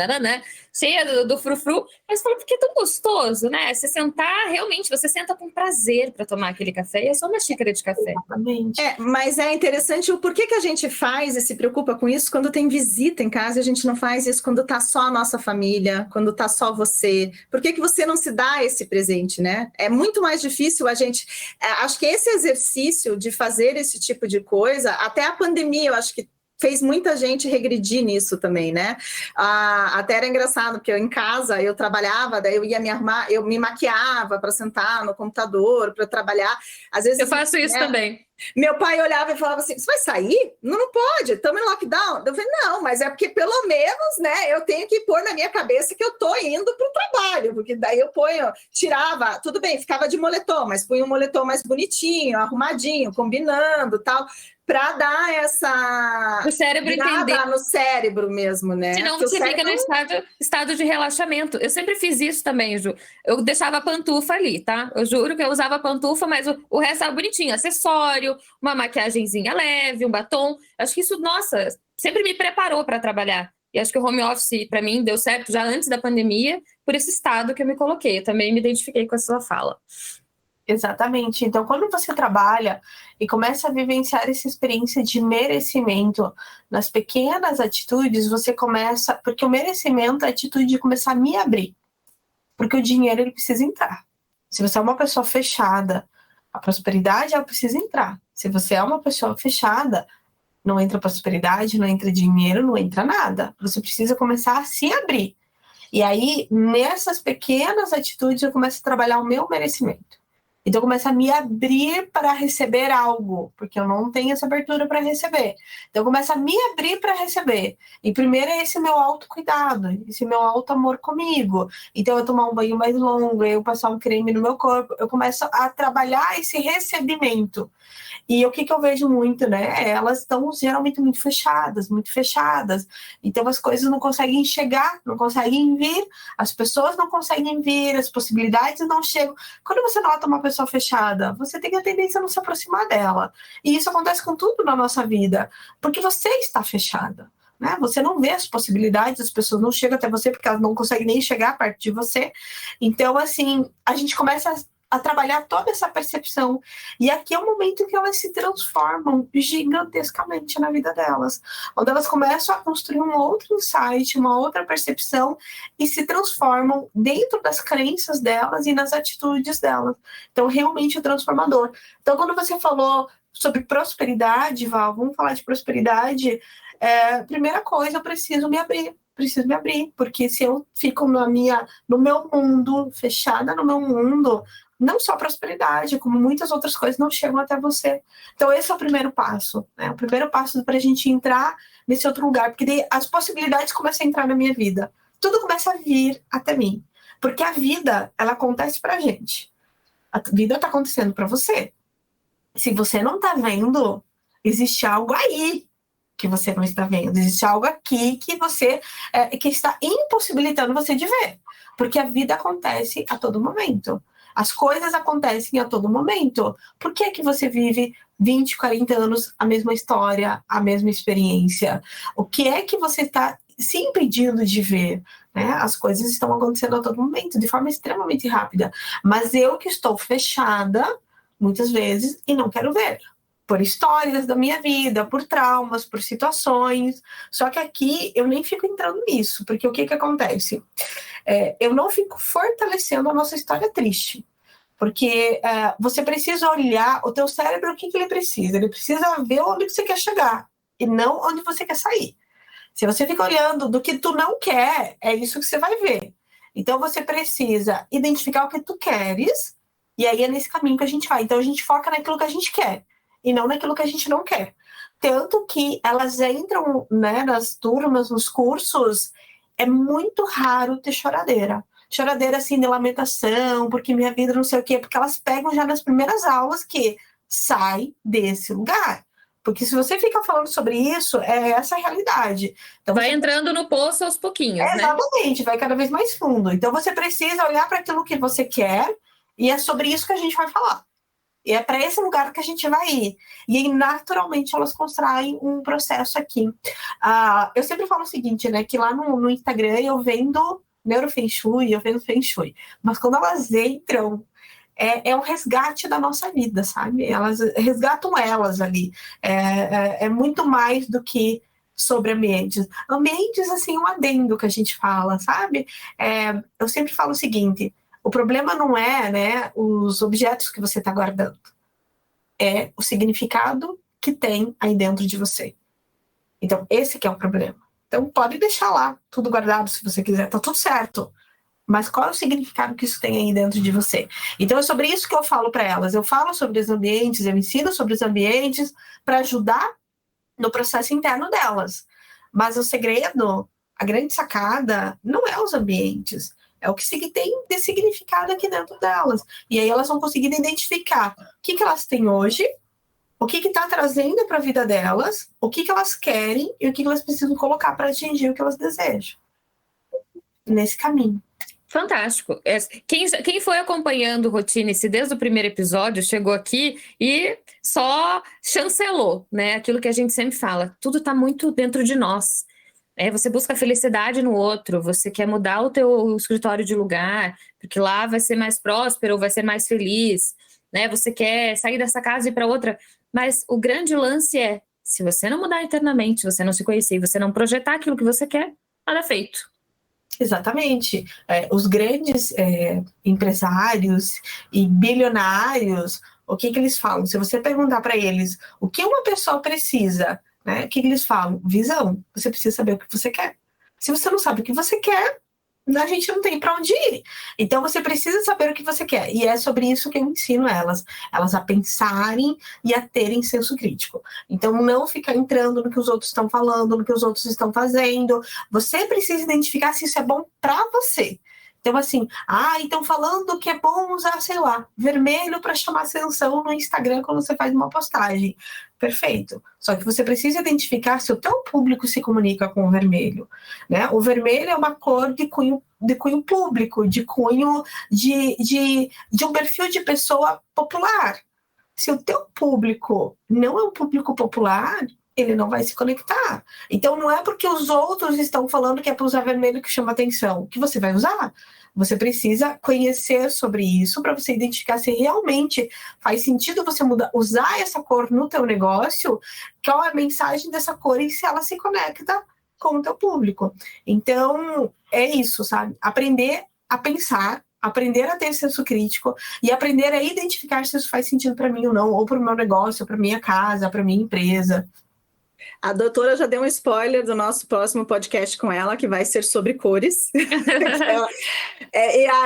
cheia do frufru, mas falou, porque é tão gostoso, né? Você sentar, realmente, você senta com prazer para tomar aquele café, e é só uma xícara de café. Exatamente. Mas é interessante o porquê que a gente faz e se preocupa com isso quando tem visita em casa, e a gente não faz isso quando tá só a nossa família, quando tá só você. Por que você não se dá esse presente, né? É muito mais difícil a gente... Acho que esse exercício de fazer esse tipo de coisa, até a pandemia, eu acho que fez muita gente regredir nisso também, né? Até era engraçado, porque eu em casa, eu trabalhava, daí eu ia me arrumar, eu me maquiava para sentar no computador, para trabalhar. Às vezes, eu faço isso também. Meu pai olhava e falava assim, você vai sair? Não pode, estamos em lockdown. Eu falei, não, mas é porque pelo menos, né, eu tenho que pôr na minha cabeça que eu tô indo para o trabalho, porque daí eu tirava, tudo bem, ficava de moletom, mas punha um moletom mais bonitinho, arrumadinho, combinando, tal, para dar essa... O cérebro entender. No cérebro mesmo, né? Senão você fica no estado de relaxamento. Eu sempre fiz isso também, Ju. Eu deixava a pantufa ali, tá? Eu juro que eu usava a pantufa, mas o resto estava bonitinho. Acessório, uma maquiagenzinha leve, um batom. Acho que isso, nossa, sempre me preparou para trabalhar. E acho que o home office, para mim, deu certo já antes da pandemia, por esse estado que eu me coloquei. Eu também me identifiquei com a sua fala. Exatamente. Então, quando você trabalha e começa a vivenciar essa experiência de merecimento nas pequenas atitudes, você começa... Porque o merecimento é a atitude de começar a me abrir. Porque o dinheiro, ele precisa entrar. Se você é uma pessoa fechada, a prosperidade, ela precisa entrar. Se você é uma pessoa fechada, não entra prosperidade, não entra dinheiro, não entra nada. Você precisa começar a se abrir. E aí, nessas pequenas atitudes, eu começo a trabalhar o meu merecimento. Então, eu começo a me abrir para receber algo, porque eu não tenho essa abertura para receber. Então, eu começo a me abrir para receber. E primeiro é esse meu autocuidado, esse meu auto-amor comigo. Então, eu tomar um banho mais longo, eu passar um creme no meu corpo, eu começo a trabalhar esse recebimento. E o que eu vejo muito, né? Elas estão geralmente muito fechadas. Então, as coisas não conseguem chegar, não conseguem vir, as pessoas não conseguem vir, as possibilidades não chegam. Quando você nota uma pessoa fechada, você tem a tendência a não se aproximar dela. E isso acontece com tudo na nossa vida, porque você está fechada. Né? Você não vê as possibilidades, as pessoas não chegam até você porque elas não conseguem nem chegar perto de você. Então, assim, a gente começa a trabalhar toda essa percepção. E aqui é o momento que elas se transformam gigantescamente na vida delas, onde elas começam a construir um outro insight, uma outra percepção e se transformam dentro das crenças delas e nas atitudes delas. Então, realmente é transformador. Então, quando você falou sobre prosperidade, Val, vamos falar de prosperidade, primeira coisa, eu preciso me abrir, porque se eu fico no meu mundo, fechada no meu mundo, não só prosperidade, como muitas outras coisas não chegam até você. Então esse é o primeiro passo, né? O primeiro passo para a gente entrar nesse outro lugar, porque daí as possibilidades começam a entrar na minha vida. Tudo começa a vir até mim, porque a vida, ela acontece pra gente. A vida está acontecendo para você. Se você não está vendo, existe algo aí que você não está vendo. Existe algo aqui que você que está impossibilitando você de ver. Porque a vida acontece a todo momento. As coisas acontecem a todo momento. Por que que você vive 20, 40 anos a mesma história, a mesma experiência? O que é que você está se impedindo de ver? Né? As coisas estão acontecendo a todo momento, de forma extremamente rápida. Mas eu que estou fechada, muitas vezes, e não quero ver. Por histórias da minha vida, por traumas, por situações. Só que aqui eu nem fico entrando nisso, porque o que que acontece? Eu não fico fortalecendo a nossa história triste. Porque você precisa olhar o teu cérebro, o que que ele precisa? Ele precisa ver onde você quer chegar, e não onde você quer sair. Se você fica olhando do que tu não quer, é isso que você vai ver. Então você precisa identificar o que tu queres, e aí é nesse caminho que a gente vai. Então a gente foca naquilo que a gente quer, e não naquilo que a gente não quer. Tanto que elas entram, né, nas turmas, nos cursos, é muito raro ter choradeira. Choradeira, assim, de lamentação, porque minha vida não sei o quê, porque elas pegam já nas primeiras aulas que sai desse lugar. Porque se você fica falando sobre isso, é essa a realidade. Então, vai entrando no poço aos pouquinhos, né? Exatamente, vai cada vez mais fundo. Então você precisa olhar para aquilo que você quer, e é sobre isso que a gente vai falar. E é para esse lugar que a gente vai ir. E aí, naturalmente, elas constroem um processo aqui. Eu sempre falo o seguinte, né? Que lá no Instagram eu vendo Neurofeng Shui, eu vendo Feng Shui. Mas quando elas entram, é um resgate da nossa vida, sabe? Elas resgatam elas ali. É muito mais do que sobre ambientes. Ambientes, assim, um adendo que a gente fala, sabe? Eu sempre falo o seguinte... O problema não é, né, os objetos que você está guardando. É o significado que tem aí dentro de você. Então, esse que é o problema. Então, pode deixar lá, tudo guardado se você quiser, tá tudo certo. Mas qual é o significado que isso tem aí dentro de você? Então, é sobre isso que eu falo para elas. Eu falo sobre os ambientes, eu ensino sobre os ambientes para ajudar no processo interno delas. Mas o segredo, a grande sacada, não é os ambientes. É o que tem de significado aqui dentro delas. E aí elas vão conseguir identificar o que elas têm hoje, o que está trazendo para a vida delas, o que elas querem e o que elas precisam colocar para atingir o que elas desejam. Nesse caminho. Fantástico. Quem foi acompanhando o Routine-se desde o primeiro episódio chegou aqui e só chancelou, né? Aquilo que a gente sempre fala. Tudo está muito dentro de nós. Você busca a felicidade no outro, você quer mudar o teu escritório de lugar, porque lá vai ser mais próspero, vai ser mais feliz, né? Você quer sair dessa casa e ir para outra, mas o grande lance é, se você não mudar internamente, se você não se conhecer, você não projetar aquilo que você quer, nada feito. Exatamente. Os grandes empresários e bilionários, o que eles falam? Se você perguntar para eles o que uma pessoa precisa, né? O que eles falam? Visão. Você precisa saber o que você quer. Se você não sabe o que você quer, a gente não tem para onde ir. Então você precisa saber o que você quer. E é sobre isso que eu ensino elas a pensarem e a terem senso crítico. Então não ficar entrando no que os outros estão falando, no que os outros estão fazendo. Você precisa identificar se isso é bom para você. Então, assim, então falando que é bom usar, sei lá, vermelho para chamar atenção no Instagram quando você faz uma postagem. Perfeito. Só que você precisa identificar se o teu público se comunica com o vermelho, né? O vermelho é uma cor de cunho público, de cunho de um perfil de pessoa popular. Se o teu público não é um público popular, ele não vai se conectar. Então, não é porque os outros estão falando que é para usar vermelho que chama atenção, que você vai usar. Você precisa conhecer sobre isso para você identificar se realmente faz sentido você usar essa cor no teu negócio, qual é a mensagem dessa cor e se ela se conecta com o teu público. Então, é isso, sabe? Aprender a pensar, aprender a ter senso crítico e aprender a identificar se isso faz sentido para mim ou não, ou para o meu negócio, para minha casa, para minha empresa. A doutora já deu um spoiler do nosso próximo podcast com ela, que vai ser sobre cores.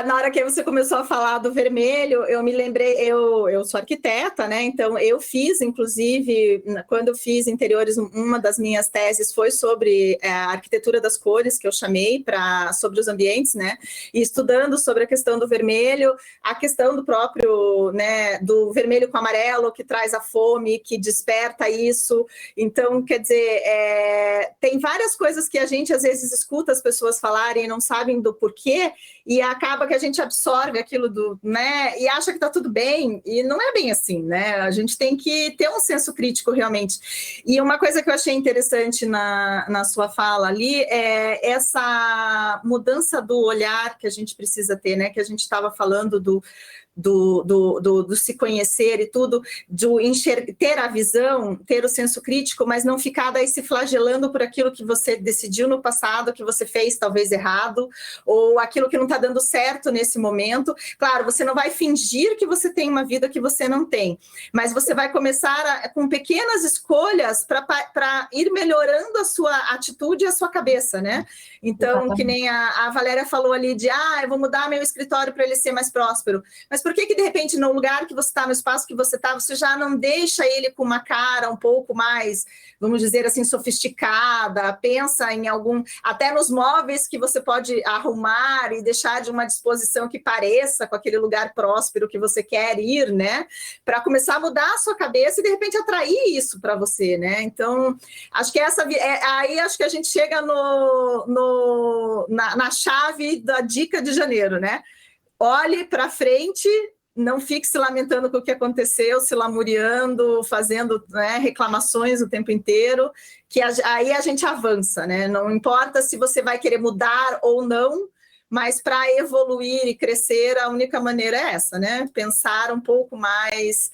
Na hora que você começou a falar do vermelho, eu me lembrei, eu sou arquiteta, né? Então, eu fiz, inclusive, quando eu fiz interiores, uma das minhas teses foi sobre a arquitetura das cores, que eu chamei sobre os ambientes, né? E estudando sobre a questão do vermelho, a questão do próprio, né, do vermelho com amarelo, que traz a fome, que desperta isso. Então, quer dizer, tem várias coisas que a gente às vezes escuta as pessoas falarem e não sabem do porquê, e acaba que a gente absorve aquilo né, e acha que está tudo bem, e não é bem assim, né? A gente tem que ter um senso crítico realmente. E uma coisa que eu achei interessante na sua fala ali é essa mudança do olhar que a gente precisa ter, né? Que a gente estava falando do se conhecer e tudo, ter a visão, ter o senso crítico, mas não ficar daí se flagelando por aquilo que você decidiu no passado, que você fez talvez errado, ou aquilo que não está dando certo nesse momento. Claro, você não vai fingir que você tem uma vida que você não tem, mas você vai começar com pequenas escolhas para ir melhorando a sua atitude e a sua cabeça, né? Então, exatamente. Que nem a Valéria falou ali de, eu vou mudar meu escritório para ele ser mais próspero. Mas por que de repente, no lugar que você está, no espaço que você está, você já não deixa ele com uma cara um pouco mais, vamos dizer assim, sofisticada, pensa em até nos móveis que você pode arrumar e deixar de uma disposição que pareça com aquele lugar próspero que você quer ir, né? Para começar a mudar a sua cabeça e, de repente, atrair isso para você, né? Então, acho que aí acho que a gente chega na chave da dica de janeiro, né? Olhe para frente, não fique se lamentando com o que aconteceu, se lamuriando, fazendo, né, reclamações o tempo inteiro, que aí a gente avança, né? Não importa se você vai querer mudar ou não, mas para evoluir e crescer, a única maneira é essa, né? Pensar um pouco mais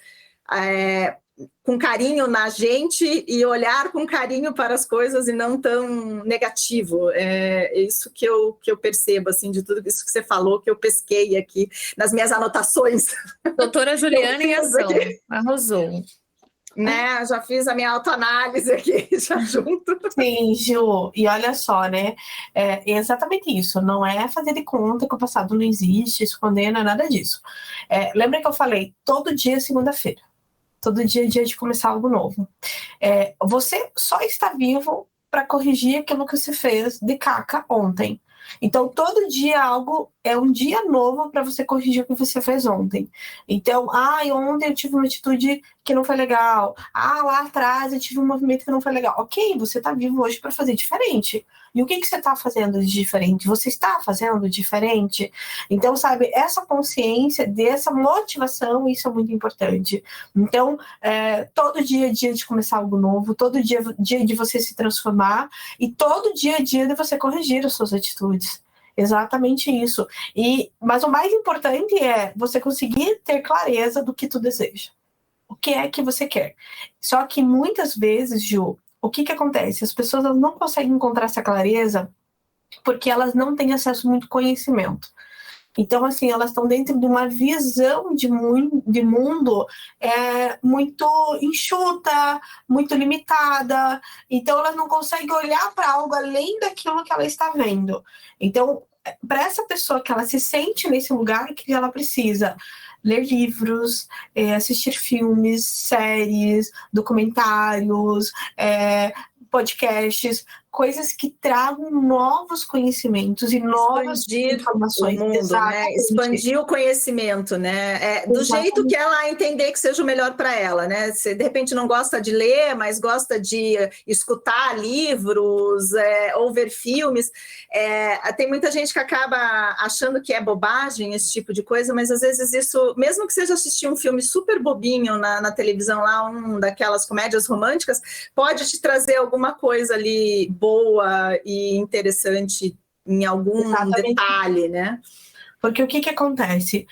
com carinho na gente e olhar com carinho para as coisas e não tão negativo. É isso que eu percebo, assim, de tudo isso que você falou, que eu pesquei aqui nas minhas anotações. Doutora Juliana em ação, arrasou. Né, já fiz a minha autoanálise aqui, já junto. Sim, Ju, e olha só, né, é exatamente isso, não é fazer de conta que o passado não existe, esconder, não é nada disso. Lembra que eu falei, todo dia é segunda-feira. Todo dia é dia de começar algo novo. Você só está vivo para corrigir aquilo que você fez de caca ontem. Então, todo dia algo é um dia novo para você corrigir o que você fez ontem. Então, ontem eu tive uma atitude que não foi legal. Lá atrás eu tive um movimento que não foi legal. Ok, você está vivo hoje para fazer diferente. E o que você está fazendo de diferente? Você está fazendo diferente? Então, sabe, essa consciência dessa motivação, isso é muito importante. Então, todo dia é dia de começar algo novo, todo dia é dia de você se transformar e todo dia é dia de você corrigir as suas atitudes. Exatamente isso. Mas o mais importante é você conseguir ter clareza do que tu deseja. O que é que você quer? Só que muitas vezes, Ju, o que acontece? As pessoas não conseguem encontrar essa clareza porque elas não têm acesso a muito conhecimento. Então, assim, elas estão dentro de uma visão de mundo muito enxuta, muito limitada. Então, elas não conseguem olhar para algo além daquilo que ela está vendo. Então, para essa pessoa que ela se sente nesse lugar, que ela precisa ler livros, assistir filmes, séries, documentários, podcasts, coisas que tragam novos conhecimentos e novas informações. O mundo, né? Expandir o conhecimento, né? Do jeito que ela entender que seja o melhor para ela, né? Se de repente não gosta de ler, mas gosta de escutar livros, ou ver filmes. Tem muita gente que acaba achando que é bobagem esse tipo de coisa, mas às vezes isso, mesmo que seja assistir um filme super bobinho na televisão, lá daquelas comédias românticas, pode te trazer alguma coisa ali boa e interessante em algum detalhe, né? Porque o que acontece?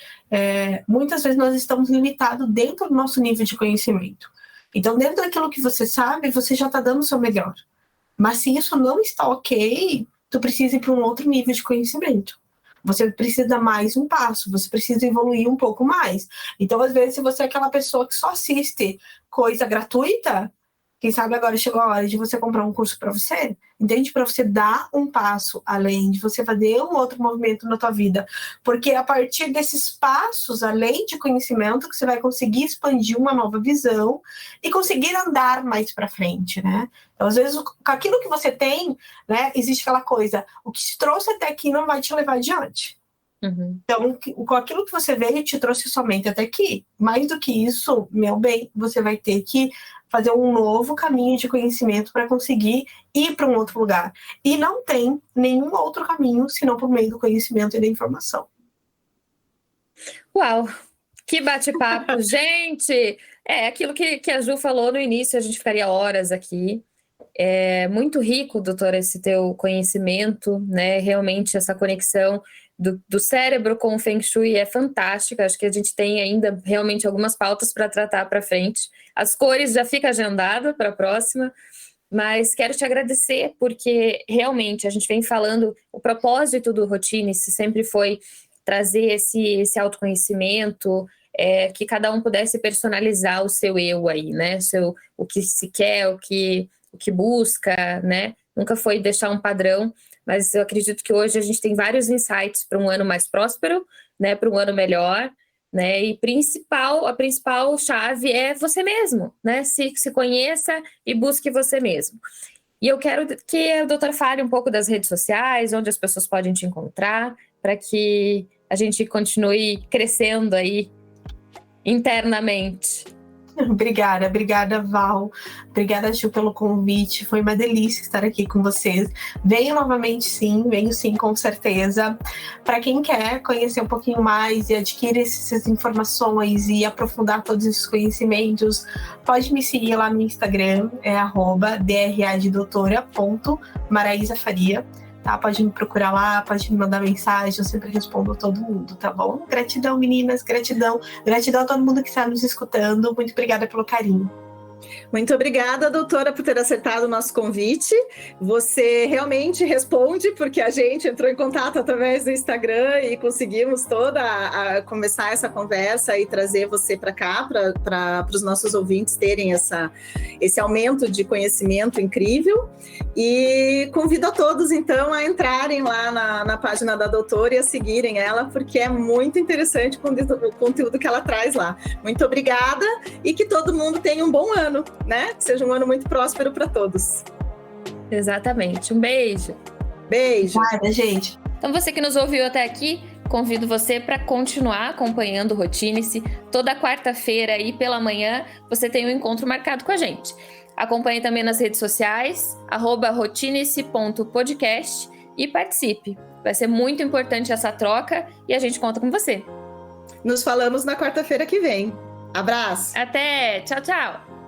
Muitas vezes nós estamos limitados dentro do nosso nível de conhecimento. Então, dentro daquilo que você sabe, você já está dando o seu melhor. Mas se isso não está ok, tu precisa ir para um outro nível de conhecimento. Você precisa dar mais um passo, você precisa evoluir um pouco mais. Então, às vezes, se você é aquela pessoa que só assiste coisa gratuita, quem sabe agora chegou a hora de você comprar um curso para você, entende? Para você dar um passo além, de você fazer um outro movimento na tua vida. Porque a partir desses passos, além de conhecimento, que você vai conseguir expandir uma nova visão e conseguir andar mais para frente, né? Então, às vezes, com aquilo que você tem, né, existe aquela coisa, o que te trouxe até aqui não vai te levar adiante. Então, com aquilo que você veio, te trouxe somente até aqui. Mais do que isso, meu bem, você vai ter que fazer um novo caminho de conhecimento para conseguir ir para um outro lugar. E não tem nenhum outro caminho senão por meio do conhecimento e da informação. Uau! Que bate-papo! Gente, aquilo que a Ju falou no início, a gente ficaria horas aqui. É muito rico, doutora, esse teu conhecimento, né? Realmente essa conexão do cérebro com o Feng Shui é fantástica. Acho que a gente tem ainda realmente algumas pautas para tratar para frente. As cores já fica agendado para a próxima, mas quero te agradecer porque realmente a gente vem falando, o propósito do Routine-se sempre foi trazer esse autoconhecimento, que cada um pudesse personalizar o seu eu aí, né? O que se quer, o que busca, né? Nunca foi deixar um padrão, mas eu acredito que hoje a gente tem vários insights para um ano mais próspero, né? Para um ano melhor, né? E a principal chave é você mesmo, né? Se conheça e busque você mesmo. E eu quero que a doutora fale um pouco das redes sociais, onde as pessoas podem te encontrar, para que a gente continue crescendo aí internamente. Obrigada, Val. Obrigada, Ju, pelo convite. Foi uma delícia estar aqui com vocês. Venho novamente, sim, com certeza. Para quem quer conhecer um pouquinho mais e adquirir essas informações e aprofundar todos esses conhecimentos, pode me seguir lá no Instagram, @dradoutora.maraisafaria. Tá? Pode me procurar lá, pode me mandar mensagem, eu sempre respondo a todo mundo, tá bom? Gratidão, meninas, gratidão a todo mundo que está nos escutando. Muito obrigada pelo carinho. Muito obrigada, doutora, por ter aceitado o nosso convite. Você realmente responde, porque a gente entrou em contato através do Instagram e conseguimos a começar essa conversa e trazer você para cá, para os nossos ouvintes terem esse aumento de conhecimento incrível. E convido a todos, então, a entrarem lá na página da doutora e a seguirem ela, porque é muito interessante o conteúdo que ela traz lá. Muito obrigada e que todo mundo tenha um bom ano, né? Que seja um ano muito próspero para todos. Exatamente. Um beijo. Beijo. Obrigada, gente. Então, você que nos ouviu até aqui, convido você para continuar acompanhando o Routine-se. Toda quarta-feira aí pela manhã você tem um encontro marcado com a gente. Acompanhe também nas redes sociais, @routine-se.podcast e participe. Vai ser muito importante essa troca e a gente conta com você. Nos falamos na quarta-feira que vem. Abraço. Até. Tchau, tchau.